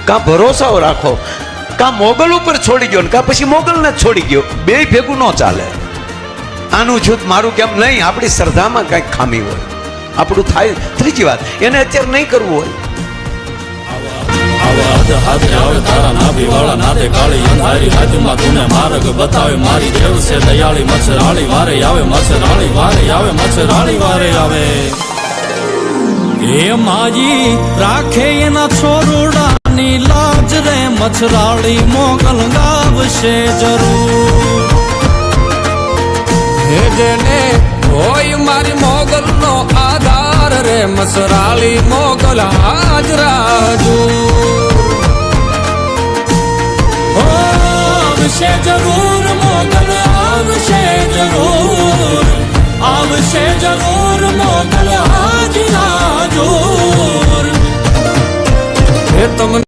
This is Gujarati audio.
કાં ભરોસાઓ રાખો, કાં મોગલ ઉપર છોડી ગયો ને કાં પછી મોગલને જ છોડી ગયો. બે ભેગું ન ચાલે. આનું જૂથ મારું કેમ નહીં, આપણી શ્રદ્ધામાં કંઈક ખામી હોય, આપણું થાય. ત્રીજી વાત, એને અત્યારે નહીં કરવું હોય. માર્ગ બતાવે મારી દેવ છે દયાળી, મચ્છરાળી વારે આવે, મચ્છરાળી વારે આવે, મચ્છરાળી વારે આવે. એ માજી રાખે એના છોરુડાની લાજ રે, મચ્છરાળી મોગલ ગાવશે જરૂર. હે જેને હોય મારી મોગલ નો આધાર રે, મચ્છરાળી મોગલ હાજરા જો. આવશે જરૂર મોગલ, આવશે જરૂર, આવશે જરૂર મોગલ હાજરા જોર. હે તમને